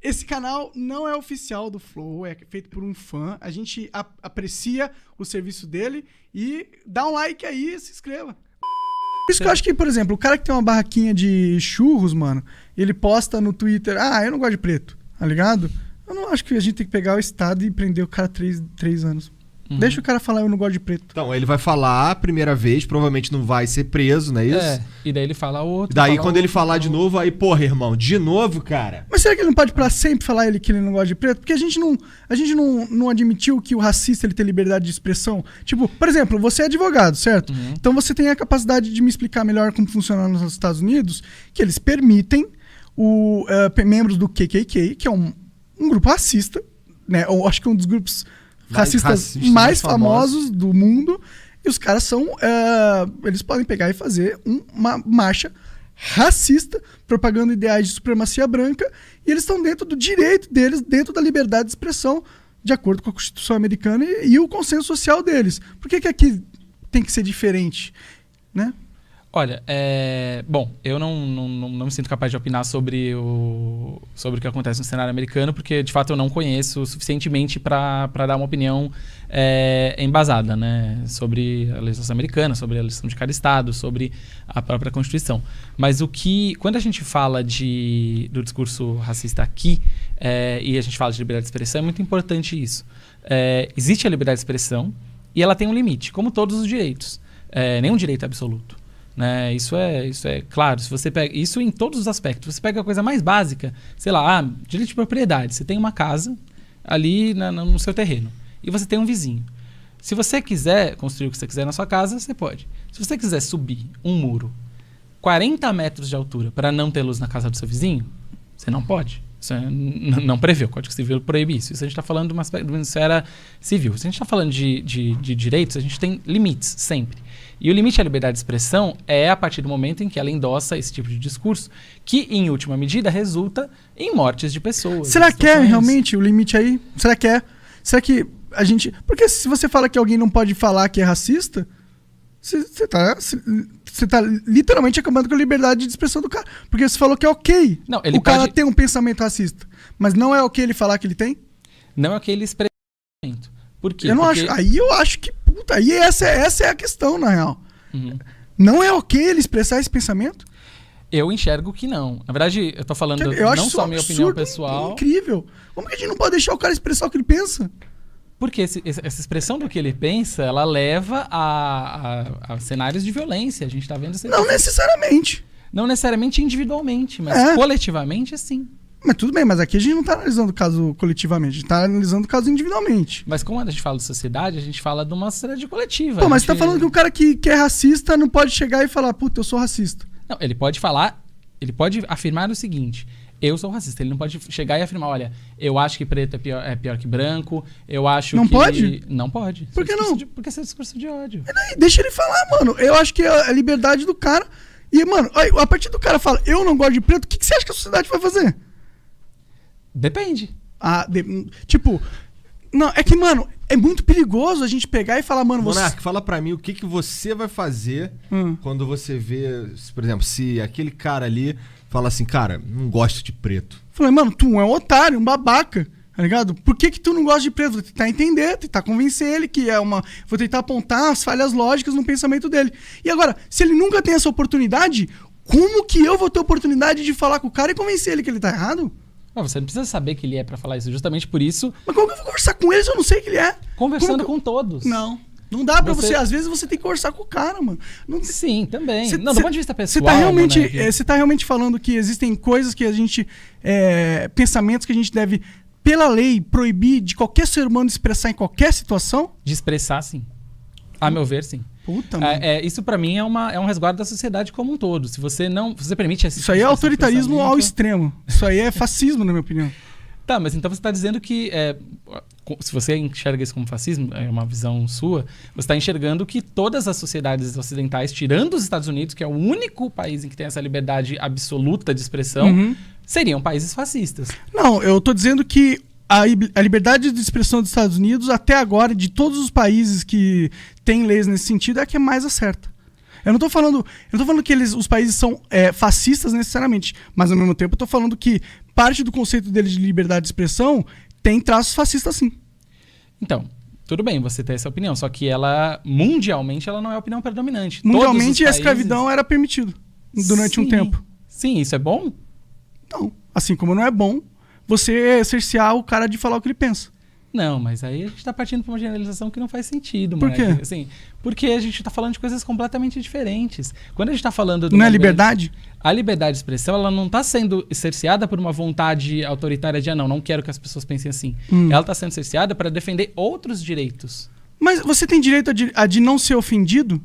esse canal não é oficial do Flow, é feito por um fã. A gente aprecia o serviço dele e dá um like aí e se inscreva. Por isso que eu acho que, por exemplo, o cara que tem uma barraquinha de churros, mano, ele posta no Twitter, eu não gosto de preto, tá ligado? Eu não acho que a gente tem que pegar o Estado e prender o cara 3 anos. Deixa o cara falar, eu não gosto de preto. Então, ele vai falar a primeira vez, provavelmente não vai ser preso, não é isso? E daí ele fala outro. Daí quando ele falar de novo, aí, porra, irmão, de novo, cara? Mas será que ele não pode pra sempre falar que ele não gosta de preto? Porque a gente não admitiu que o racista ele tem liberdade de expressão. Tipo, por exemplo, você é advogado, certo? Então você tem a capacidade de me explicar melhor como funciona nos Estados Unidos, que eles permitem membros do KKK, que é um grupo racista, né? Eu acho que é um dos grupos racistas mais famosos do mundo, e os caras eles podem pegar e fazer uma marcha racista, propagando ideais de supremacia branca, e eles estão dentro do direito deles, dentro da liberdade de expressão, de acordo com a Constituição americana e o consenso social deles. Por que aqui tem que ser diferente, né? Olha, bom, eu não me sinto capaz de opinar sobre o que acontece no cenário americano, porque de fato eu não conheço suficientemente para dar uma opinião embasada, né, sobre a legislação americana, sobre a legislação de cada estado, sobre a própria Constituição. Mas quando a gente fala do discurso racista aqui, e a gente fala de liberdade de expressão, é muito importante isso. Existe a liberdade de expressão e ela tem um limite, como todos os direitos. Nenhum direito é absoluto. Né? Isso é claro. Se você pega isso em todos os aspectos, você pega a coisa mais básica, sei lá, direito de propriedade. Você tem uma casa ali no seu terreno e você tem um vizinho. Se você quiser construir o que você quiser na sua casa, você pode. Se você quiser subir um muro 40 metros de altura para não ter luz na casa do seu vizinho, você não pode. Isso não prevê, o Código Civil proíbe isso. Isso a gente está falando de uma esfera civil. Se a gente está falando de direitos, a gente tem limites sempre. E o limite à liberdade de expressão é a partir do momento em que ela endossa esse tipo de discurso, que, em última medida, resulta em mortes de pessoas. Será que é realmente o limite aí? Será que é? Será que a gente... Porque se você fala que alguém não pode falar que é racista, você tá literalmente acabando com a liberdade de expressão do cara. Porque você falou que é ok o cara ter um pensamento racista. Mas não é ok ele falar que ele tem? Não é ok ele expressar o pensamento. Por quê? Acho. Aí eu acho que... Aí essa é a questão, na real. Não é ok ele expressar esse pensamento? Eu enxergo que não. Na verdade, eu tô falando não só a minha opinião pessoal. Incrível. Como que a gente não pode deixar o cara expressar o que ele pensa? Porque essa expressão do que ele pensa, ela leva a cenários de violência. A gente tá vendo... Não necessariamente. Não necessariamente individualmente, mas coletivamente, sim. Mas tudo bem, mas aqui a gente não tá analisando o caso coletivamente, a gente tá analisando o caso individualmente. Mas como a gente fala de sociedade, a gente fala de uma sociedade coletiva. Pô, mas você tá falando que um cara que é racista não pode chegar e falar, puta, eu sou racista. Não, ele pode afirmar o seguinte: eu sou racista. Ele não pode chegar e afirmar, olha, eu acho que preto é pior que branco, eu acho não que... Pode? Não pode. Por que não? Porque esse é discurso de ódio. Deixa ele falar, mano. Eu acho que é a liberdade do cara. E, mano, a partir do cara fala, eu não gosto de preto, o que você acha que a sociedade vai fazer? Depende. Tipo, não, é que, mano, é muito perigoso a gente pegar e falar, mano, Monark, fala pra mim o que você vai fazer quando você vê, por exemplo, se aquele cara ali fala assim, cara, não gosto de preto. Falei, mano, tu é um otário, um babaca, tá ligado? Por que tu não gosta de preto? Vou tentar entender, tentar convencer ele que é uma... Vou tentar apontar as falhas lógicas no pensamento dele. E agora, se ele nunca tem essa oportunidade, como que eu vou ter oportunidade de falar com o cara e convencer ele que ele tá errado? Não, você não precisa saber que ele é pra falar isso. Justamente por isso... Mas como que eu vou conversar com ele se eu não sei que ele é? Conversando com todos. Não dá pra você... Às vezes você tem que conversar com o cara, mano. Sim, também. Do ponto de vista pessoal... Você tá realmente falando que existem coisas que a gente... pensamentos que a gente deve, pela lei, proibir de qualquer ser humano expressar em qualquer situação? De expressar, sim. A meu ver, sim. Puta, mano. Isso pra mim é um resguardo da sociedade como um todo. Se você permite... Isso aí é autoritarismo ao extremo. Isso aí é fascismo, na minha opinião. Tá, mas então você está dizendo que, se você enxerga isso como fascismo, é uma visão sua, você está enxergando que todas as sociedades ocidentais, tirando os Estados Unidos, que é o único país em que tem essa liberdade absoluta de expressão, seriam países fascistas. Não, eu tô dizendo que a liberdade de expressão dos Estados Unidos, até agora, de todos os países que têm leis nesse sentido, é a que é mais a certa. Eu não tô falando que os países são fascistas necessariamente, mas ao mesmo tempo eu tô falando que parte do conceito dele de liberdade de expressão tem traços fascistas, sim. Então, tudo bem você ter essa opinião, só que ela, mundialmente, ela não é a opinião predominante. Mundialmente, a escravidão era permitida durante um tempo. Sim, isso é bom? Não. Assim como não é bom você cercear o cara de falar o que ele pensa. Não, mas aí a gente tá partindo pra uma generalização que não faz sentido, Por quê? Assim, porque a gente tá falando de coisas completamente diferentes. Quando a gente tá falando... Não é liberdade? A liberdade de expressão, ela não tá sendo cerceada por uma vontade autoritária de, não quero que as pessoas pensem assim. Ela tá sendo cerceada para defender outros direitos. Mas você tem direito a de não ser ofendido?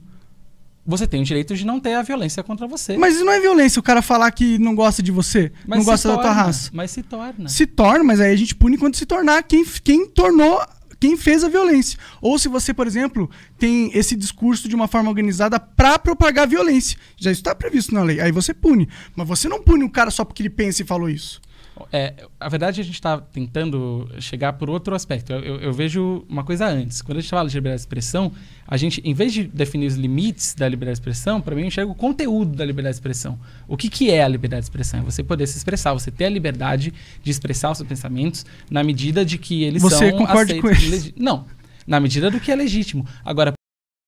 Você tem o direito de não ter a violência contra você. Mas isso não é violência, o cara falar que não gosta de você, mas não gosta da tua raça. Mas se torna. Se torna, mas aí a gente pune quando se tornar quem fez a violência. Ou se você, por exemplo, tem esse discurso de uma forma organizada para propagar a violência. Já está previsto na lei. Aí você pune. Mas você não pune o cara só porque ele pensa e falou isso. A verdade, a gente está tentando chegar por outro aspecto. Eu vejo uma coisa antes. Quando a gente fala de liberdade de expressão, a gente, em vez de definir os limites da liberdade de expressão, para mim, eu enxergo o conteúdo da liberdade de expressão. O que é a liberdade de expressão? É você poder se expressar, você ter a liberdade de expressar os seus pensamentos na medida de que eles você são concorda com aceitos. Não, na medida do que é legítimo. Agora,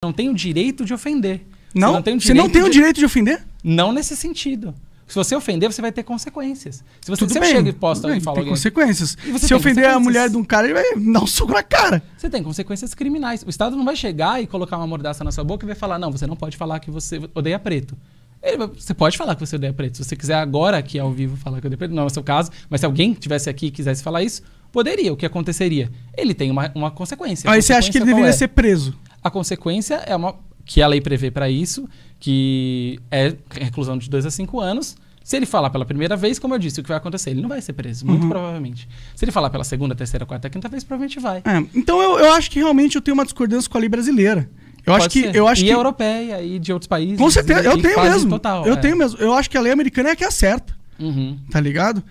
não tem o direito de ofender. Não? Você não tem o direito de ofender? Não nesse sentido. Se você ofender, você vai ter consequências. Se você chega e posta e fala tem consequências. Se você ofender a mulher de um cara, ele vai dar um soco na cara. Você tem consequências criminais. O Estado não vai chegar e colocar uma mordaça na sua boca e vai falar, não, você não pode falar que você odeia preto. Você pode falar que você odeia preto. Se você quiser agora aqui ao vivo falar que odeia preto, não é o seu caso, mas se alguém estivesse aqui e quisesse falar isso, poderia. O que aconteceria? Ele tem uma consequência. Aí você acha que ele deveria ser preso? A consequência é que a lei prevê para isso, que é reclusão de 2 a 5 anos. Se ele falar pela primeira vez, como eu disse, o que vai acontecer? Ele não vai ser preso, muito provavelmente. Se ele falar pela segunda, terceira, quarta, quinta vez, provavelmente vai. Então eu acho que realmente eu tenho uma discordância com a lei brasileira. Eu acho que europeia e de outros países. Com certeza, eu tenho mesmo. Total, tenho mesmo. Eu acho que a lei americana é a que acerta. Tá ligado?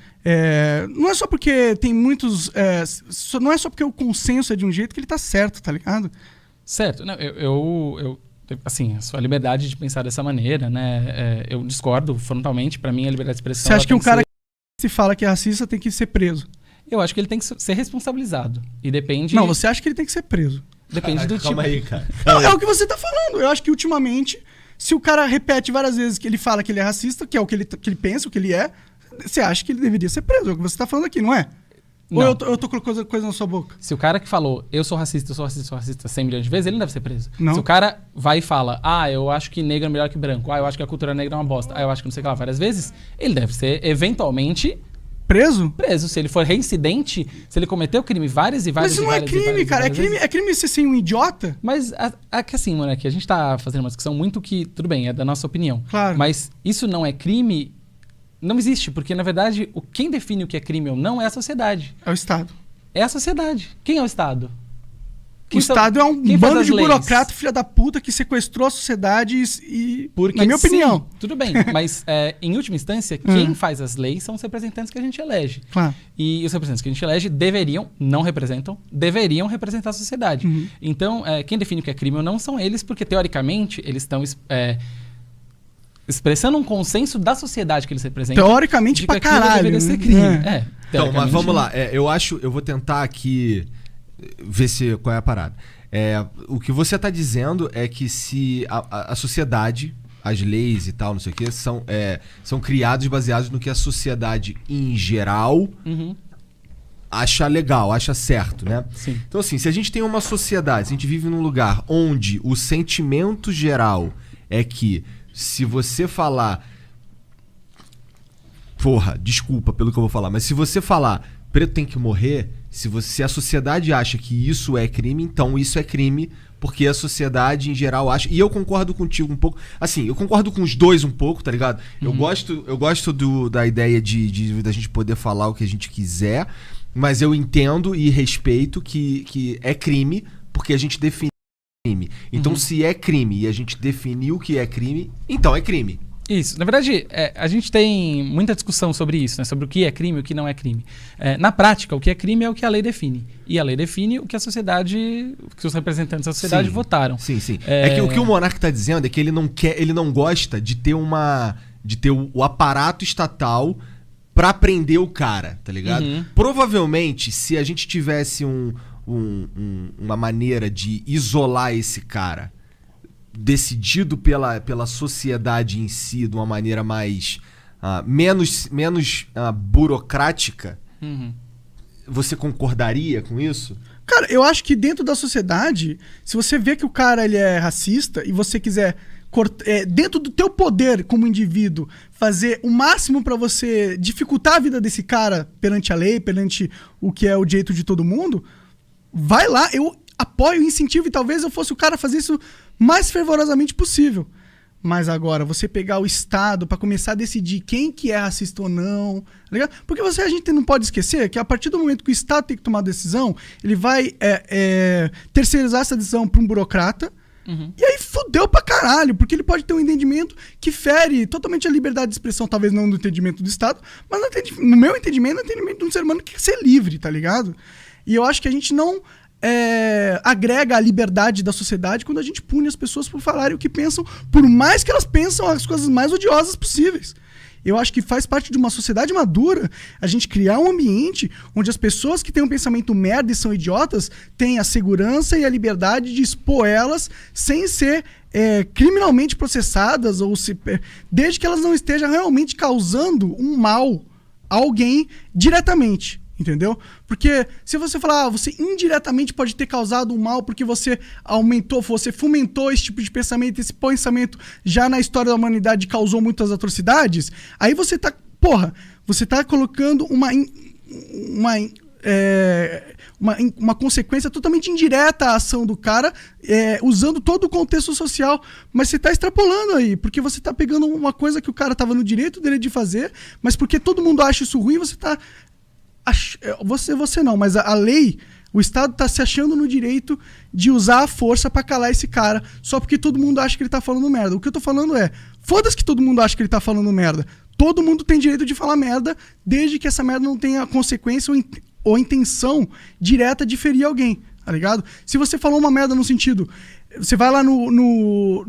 Não é só porque tem muitos... não é só porque o consenso é de um jeito que ele tá certo, tá ligado? Certo. Não, assim, a sua liberdade de pensar dessa maneira, né? Eu discordo frontalmente. Para mim, a liberdade de expressão... Você acha que um cara que se fala que é racista tem que ser preso? Eu acho que ele tem que ser responsabilizado. E depende... Não, você acha que ele tem que ser preso? Depende do tipo... Calma aí, cara. Não, é o que você tá falando. Eu acho que, ultimamente, se o cara repete várias vezes que ele fala que ele é racista, que é o que ele pensa, o que ele é, você acha que ele deveria ser preso. É o que você tá falando aqui, não é? Não. Ou eu tô colocando coisa na sua boca? Se o cara que falou, eu sou racista 100 milhões de vezes, ele não deve ser preso. Não. Se o cara vai e fala, eu acho que negro é melhor que branco, eu acho que a cultura negra é uma bosta, eu acho que não sei o que lá, várias vezes, ele deve ser, eventualmente... Preso? Preso. Se ele for reincidente, se ele cometeu crime várias e várias vezes. Mas isso não é crime, cara. É crime você ser um idiota? Mas, que assim, moleque, a gente tá fazendo uma discussão muito que, tudo bem, é da nossa opinião. Claro. Mas isso não é crime... Não existe, porque, na verdade, quem define o que é crime ou não é a sociedade. É o Estado. É a sociedade. Quem é o Estado? O Estado é um bando de burocrata, filha da puta, que sequestrou a sociedade e na minha opinião. Tudo bem, mas em última instância, quem faz as leis são os representantes que a gente elege. Claro. E os representantes que a gente elege deveriam representar a sociedade. Então, quem define o que é crime ou não são eles, porque, teoricamente, eles estão... expressando um consenso da sociedade que eles representam. Teoricamente pra caralho. Deveria ser crime. Então, mas vamos lá. Eu vou tentar aqui ver qual é a parada. O que você tá dizendo é que se a sociedade, as leis e tal, não sei o que, são criados baseados no que a sociedade em geral acha legal, acha certo, né? Sim. Então, assim, se a gente tem uma sociedade, se a gente vive num lugar onde o sentimento geral é que se você falar... Porra, desculpa pelo que eu vou falar, mas se você falar preto tem que morrer, se a sociedade acha que isso é crime, então isso é crime, porque a sociedade em geral acha... E eu concordo contigo um pouco. Assim, eu concordo com os dois um pouco, tá ligado? Eu gosto da ideia da gente poder falar o que a gente quiser, mas eu entendo e respeito que é crime, porque a gente define crime. Então, se é crime e a gente definiu o que é crime, então é crime. Isso. Na verdade, a gente tem muita discussão sobre isso, né? Sobre o que é crime e o que não é crime. Na prática, o que é crime é o que a lei define. E a lei define o que a sociedade, que os representantes da sociedade votaram. Sim. É que o que o Monark está dizendo é que ele não gosta de ter o aparato estatal pra prender o cara, tá ligado? Provavelmente, se a gente tivesse uma maneira de isolar esse cara, decidido pela sociedade em si, de uma maneira mais menos burocrática, você concordaria com isso? Cara, eu acho que dentro da sociedade, se você vê que o cara ele é racista e você quiser, dentro do teu poder como indivíduo, fazer o máximo pra você dificultar a vida desse cara perante a lei, perante o que é o direito de todo mundo, vai lá, eu apoio, incentivo, e talvez eu fosse o cara a fazer isso mais fervorosamente possível. Mas agora, você pegar o Estado pra começar a decidir quem que é racista ou não, tá ligado? Porque a gente não pode esquecer que a partir do momento que o Estado tem que tomar a decisão, ele vai terceirizar essa decisão pra um burocrata, e aí fudeu pra caralho, porque ele pode ter um entendimento que fere totalmente a liberdade de expressão, talvez não no entendimento do Estado, mas no meu entendimento, no entendimento de um ser humano que quer ser livre, tá ligado? E eu acho que a gente não agrega a liberdade da sociedade quando a gente pune as pessoas por falarem o que pensam, por mais que elas pensam as coisas mais odiosas possíveis. Eu acho que faz parte de uma sociedade madura a gente criar um ambiente onde as pessoas que têm um pensamento merda e são idiotas têm a segurança e a liberdade de expor elas sem ser criminalmente processadas, desde que elas não estejam realmente causando um mal a alguém diretamente. Entendeu? Porque se você falar, você indiretamente pode ter causado um mal porque você você fomentou esse tipo de pensamento, esse pensamento já na história da humanidade causou muitas atrocidades, aí você tá colocando uma consequência totalmente indireta à ação do cara, usando todo o contexto social, mas você tá extrapolando aí, porque você tá pegando uma coisa que o cara tava no direito dele de fazer, mas porque todo mundo acha isso ruim, você tá... Você não, mas a lei, o Estado tá se achando no direito de usar a força pra calar esse cara, só porque todo mundo acha que ele tá falando merda. O que eu tô falando foda-se que todo mundo acha que ele tá falando merda. Todo mundo tem direito de falar merda, desde que essa merda não tenha consequência ou intenção direta de ferir alguém, tá ligado? Se você falou uma merda no sentido... Você vai lá no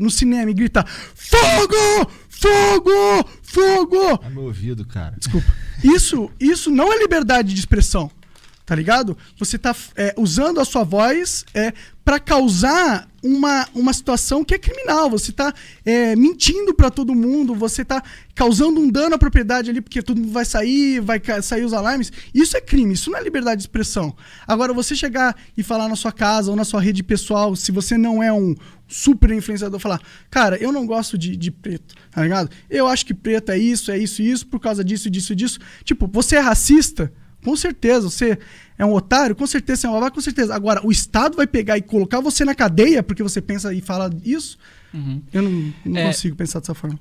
cinema e grita: fogo! Fogo! Fogo! É meu ouvido, cara. Desculpa. Isso não é liberdade de expressão, tá ligado? Você tá usando a sua voz pra causar uma situação que é criminal. Você tá mentindo pra todo mundo, você tá causando um dano à propriedade ali, porque todo mundo vai sair os alarmes. Isso é crime, isso não é liberdade de expressão. Agora, você chegar e falar na sua casa ou na sua rede pessoal, se você não é um super influenciador, falar: cara, eu não gosto de preto, tá ligado? Eu acho que preto é isso, por causa disso, disso, disso. Tipo, você é racista? Com certeza. Você é um otário? Com certeza. Você é um babaca? Com certeza. Agora, o Estado vai pegar e colocar você na cadeia porque você pensa e fala isso? Eu não consigo pensar dessa forma.